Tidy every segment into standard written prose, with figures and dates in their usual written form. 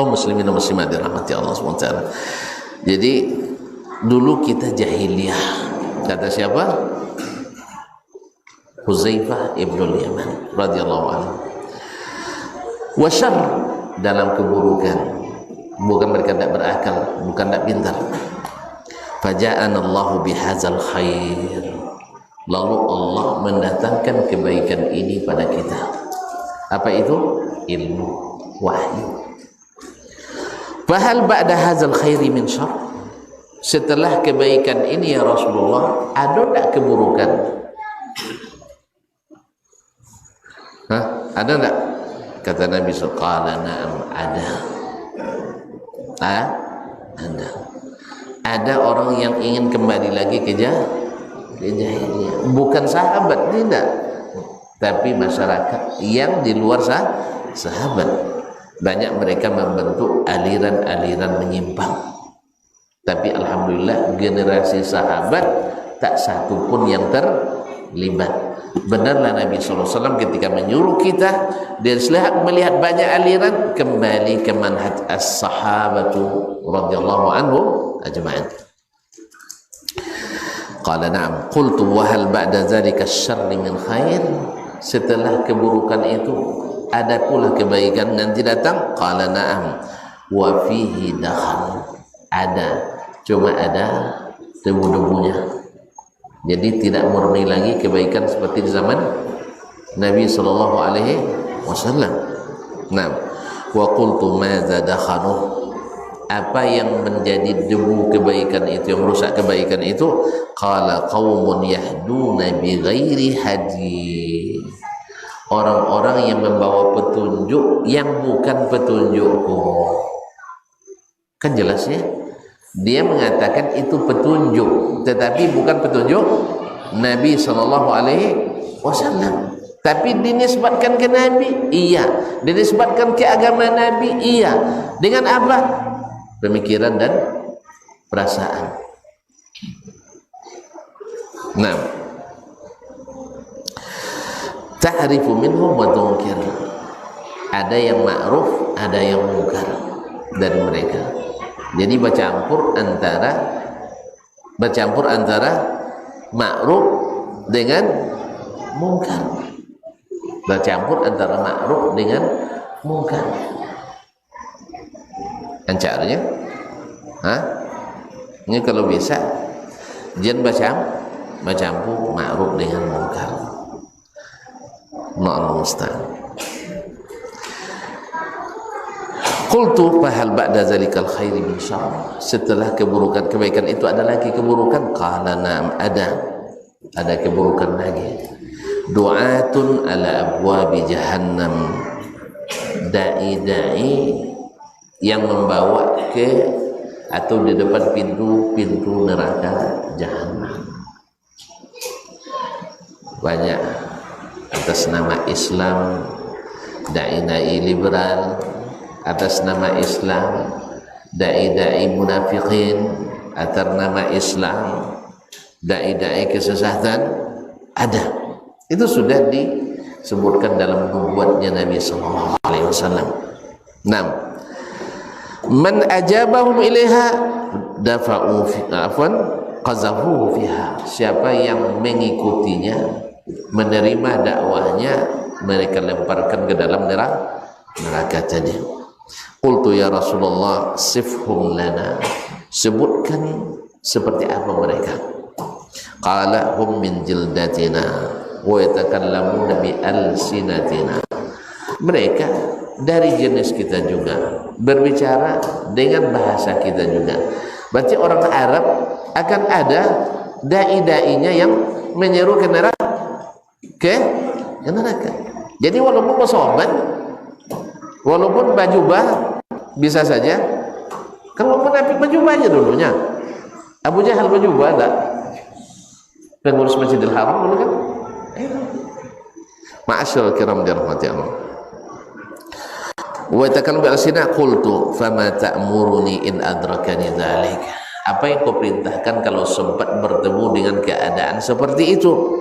Muslimin dan muslimat dirahmati Allah SWT. Jadi dulu kita jahiliyah, kata siapa? Huzaifah ibnul Yaman radhiyallahu anhu. Wasyar, dalam keburukan, bukan mereka tidak berakal, bukan tidak pintar. Faja'ana Allahu bihazal khair, lalu Allah mendatangkan kebaikan ini pada kita. Apa itu? Ilmu wahyu. Fahal ba'da hazal khairi min syarr, setelah kebaikan ini ya Rasulullah, ada tak keburukan? Hah? Ada tak? Kata Nabi sallallahu na'am, ada. Ada. Ada orang yang ingin kembali lagi ke jahiliyah. Bukan sahabat, tidak, tapi masyarakat yang di luar sahabat. Banyak mereka membentuk aliran-aliran menyimpang. Tapi alhamdulillah generasi sahabat tak satu pun yang terlibat. Benarlah Nabi SAW ketika menyuruh kita, dia selalu melihat banyak aliran, kembali ke manhaj as-sahabatu radhiyallahu anhum ajma'in. Qala na'am, qultu wa hal ba'da dzalika asy-syarri min khair, setelah keburukan itu ada pula kebaikan nanti datang? Qala na'am wa fihi dakhal, ada, cuma ada debu-debunya. Jadi tidak murni lagi kebaikan seperti di zaman Nabi sallallahu alaihi wasallam. Nah, wa qultu madza dakhalu, apa yang menjadi debu kebaikan itu, yang merusak kebaikan itu? Qala qaumun yahduna bi ghairi hadi, orang-orang yang membawa petunjuk yang bukan petunjukku. Kan jelas ya, dia mengatakan itu petunjuk, tetapi bukan petunjuk Nabi sallallahu alaihi wasallam. Tapi dinisbatkan ke Nabi, iya. Dinisbatkan ke agama Nabi, iya. Dengan apa? Pemikiran dan perasaan. Nah, ta'rifu minhum wa tunkir, ada yang ma'ruf, ada yang munkar dari mereka. Jadi bercampur antara ma'ruf dengan munkar, bercampur antara ma'ruf dengan munkar. Caranya, ini kalau bisa jangan bercampur ma'ruf dengan munkar. Ma'al musta'an. Qultu fahal ba'da zalikal khairi min syarr, setelah keburukan kebaikan itu ada lagi keburukan? Qala na'am, ada keburukan lagi. Du'atun ala abwabi jahannam, dai-dai yang membawa ke atau di depan pintu neraka jahannam. Banyak atas nama Islam, dai-dai liberal, atas nama Islam, dai-dai munafiqin, atas nama Islam, dai-dai kesesatan, ada. Itu sudah disebutkan dalam nubuatnya Nabi sallallahu alaihi wasallam. Nah, man ajabahum ilaiha dafa'u qazafu fiha, siapa yang mengikutinya, menerima dakwahnya, mereka lemparkan ke dalam neraka tadi. Qultu ya Rasulullah sifhum lana, sebutkan seperti apa mereka. Qala hum min jildatina wa yatakallamuna bi alsinatina, mereka dari jenis kita juga, berbicara dengan bahasa kita juga. Berarti orang Arab akan ada dai-dainya yang menyeru ke neraka, Jadi walaupun bersohbat, walaupun bajubah, bisa saja. Kalau munafik bajubah aja dulunya. Abu Jahal bajubah enggak? Pengurus Masjidil Haram dulu kan? Ma'asyarul kiram dirahmati Allah. Wa takallam bi alsina, qultu fama ta'muruni in adrakani dzalik, apa yang kau perintahkan kalau sempat bertemu dengan keadaan seperti itu?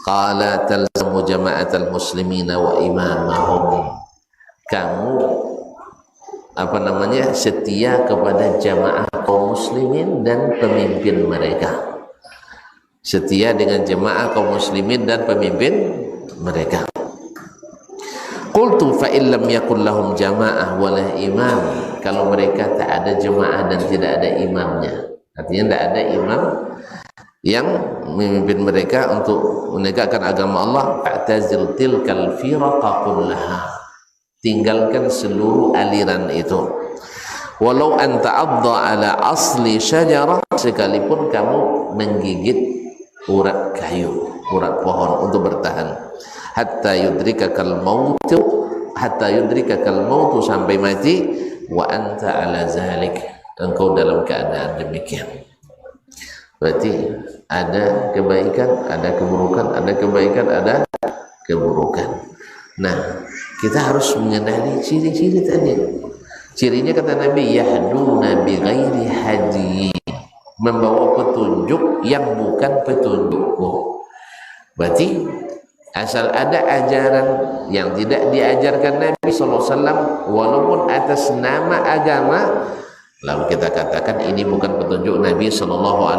Qala talzamu jama'atal muslimina wa imamahum, kamu setia kepada jamaah kaum muslimin dan pemimpin mereka. Setia dengan jamaah kaum muslimin dan pemimpin mereka. Qultu fa illam yakul lahum jamaah wala imam, kalau mereka tak ada jamaah dan tidak ada imamnya, artinya tidak ada imam yang memimpin mereka untuk menegakkan agama Allah, fa'tazil tilkal firaqa kullaha, tinggalkan seluruh aliran itu. Walau anta adda ala asli syajarah, sekalipun kamu menggigit urat kayu, urat pohon untuk bertahan. Hatta yudrikakal mautu, sampai mati. Wa anta ala zalik, engkau dalam keadaan demikian. Berarti ada kebaikan, ada keburukan, ada kebaikan, ada keburukan. Nah, kita harus mengenali ciri-ciri tadi. Cirinya kata Nabi, yahduna bi ghairi hadi, membawa petunjuk yang bukan petunjukku. Berarti asal ada ajaran yang tidak diajarkan Nabi SAW, walaupun atas nama agama, lalu kita katakan ini bukan petunjuk Nabi SAW,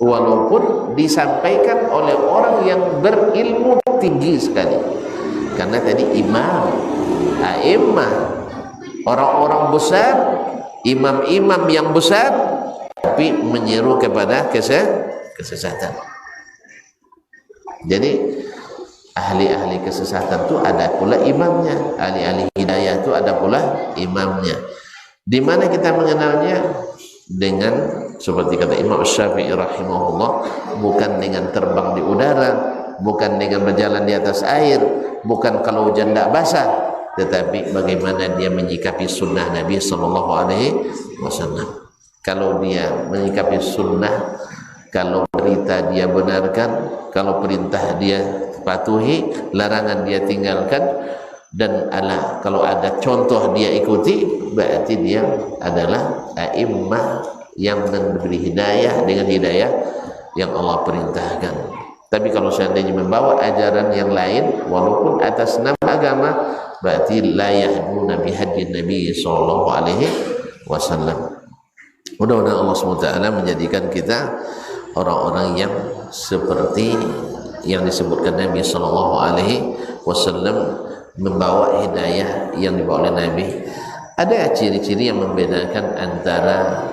walaupun disampaikan oleh orang yang berilmu tinggi sekali. Karena tadi imam, a'immah, orang-orang besar, imam-imam yang besar, tapi menyeru kepada kesesatan. Jadi ahli-ahli kesesatan itu ada pula imamnya, ahli-ahli hidayah itu ada pula imamnya. Di mana kita mengenalnya? Dengan seperti kata Imam Syafi'i rahimahullah, bukan dengan terbang di udara, bukan dengan berjalan di atas air, bukan kalau hujan tidak basah, tetapi bagaimana dia menyikapi sunnah Nabi SAW. Kalau dia menyikapi sunnah, kalau berita dia benarkan, kalau perintah dia patuhi, larangan dia tinggalkan, dan kalau ada contoh dia ikuti, berarti dia adalah a'immah yang memberi hidayah dengan hidayah yang Allah perintahkan. Tapi kalau seandainya membawa ajaran yang lain, walaupun atas nama agama, berarti la yahduna bihadin Nabi SAW. Mudah-mudahan Allah SWT menjadikan kita orang-orang yang seperti yang disebutkan Nabi SAW, membawa hidayah yang dibawa oleh Nabi. Ada ciri-ciri yang membedakan antara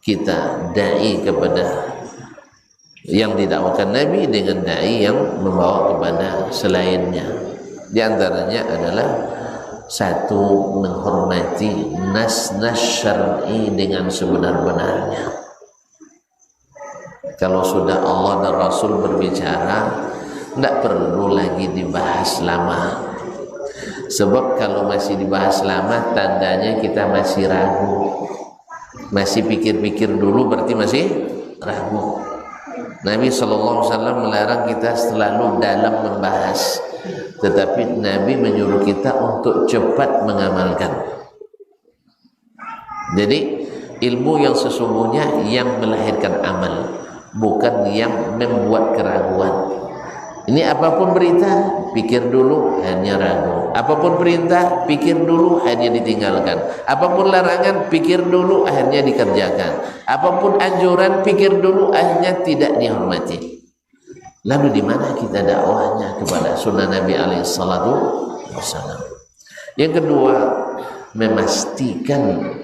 kita dai kepada yang didakwakan Nabi dengan dai yang membawa kepada selainnya. Di antaranya adalah satu, menghormati nas-nas syar'i dengan sebenar-benarnya. Kalau sudah Allah dan Rasul berbicara, tidak perlu lagi dibahas lama. Sebab kalau masih dibahas lama, tandanya kita masih ragu, masih pikir-pikir dulu, berarti masih ragu. Nabi SAW melarang kita selalu dalam membahas, tetapi Nabi menyuruh kita untuk cepat mengamalkan. Jadi ilmu yang sesungguhnya yang melahirkan amal, bukan yang membuat keraguan. Ini apapun berita, pikir dulu, hanya ragu. Apapun perintah, pikir dulu, hanya ditinggalkan. Apapun larangan, pikir dulu, akhirnya dikerjakan. Apapun anjuran, pikir dulu, akhirnya tidak dihormati. Lalu di mana kita dakwahnya kepada sunnah Nabi SAW? Yang kedua, memastikan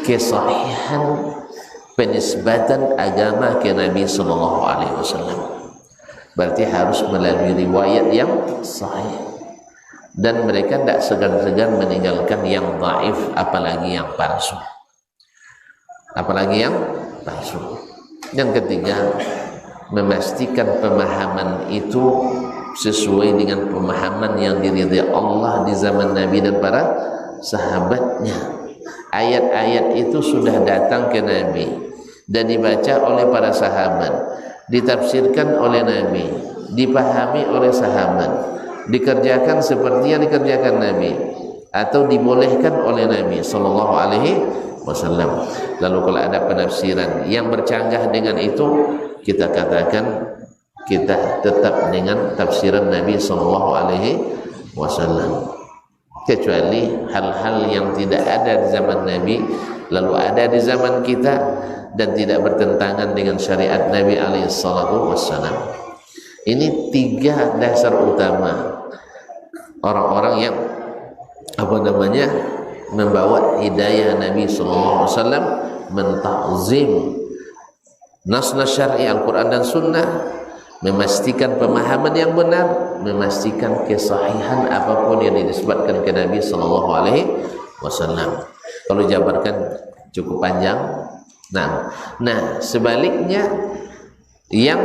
kesahihan penisbatan agama ke Nabi SAW. Berarti harus melalui riwayat yang sahih, dan mereka tidak segan-segan meninggalkan yang dhaif, apalagi yang palsu. Yang ketiga, memastikan pemahaman itu sesuai dengan pemahaman yang diridhai Allah di zaman Nabi dan para sahabatnya. Ayat-ayat itu sudah datang ke Nabi dan dibaca oleh para sahabat, ditafsirkan oleh Nabi, dipahami oleh sahabat, dikerjakan seperti yang dikerjakan Nabi, atau dibolehkan oleh Nabi SAW. Lalu kalau ada penafsiran yang bercanggah dengan itu, kita katakan kita tetap dengan tafsiran Nabi SAW. kecuali hal-hal yang tidak ada di zaman Nabi lalu ada di zaman kita dan tidak bertentangan dengan syariat Nabi alaihissalatu wassalam. Ini 3 dasar utama orang-orang yang membawa hidayah Nabi sallallahu alaihi wasallam, mentakzim nas-nas syar'i Al-Quran dan Sunnah, memastikan pemahaman yang benar, memastikan kesahihan apapun yang dinisbatkan ke Nabi sallallahu alaihi wasallam. Kalau jabarkan cukup panjang. Nah, sebaliknya yang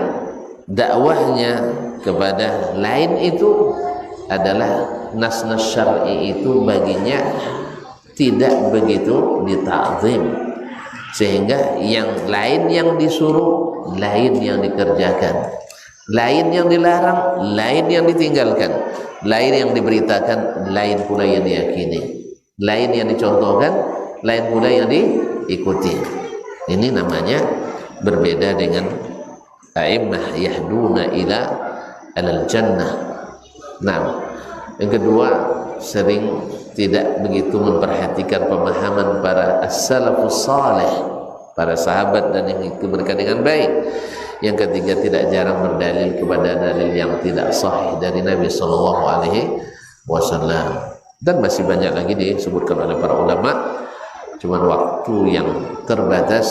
dakwahnya kepada lain itu adalah nas-nas syar'i itu baginya tidak begitu ditakzim, sehingga yang lain yang disuruh, lain yang dikerjakan, lain yang dilarang, lain yang ditinggalkan, lain yang diberitakan, lain pula yang diyakini, lain yang dicontohkan, lain pula yang diikuti. Ini namanya berbeda dengan a'immah yahduna ila alal jannah. Nah, yang kedua, sering tidak begitu memperhatikan pemahaman para as-salafus salih, para sahabat dan yang itu mereka dengan baik. Yang ketiga, tidak jarang berdalil kepada dalil yang tidak sahih dari Nabi sallallahu alaihi wasallam. Dan masih banyak lagi disebutkan oleh para ulama, cuman waktu yang terbatas.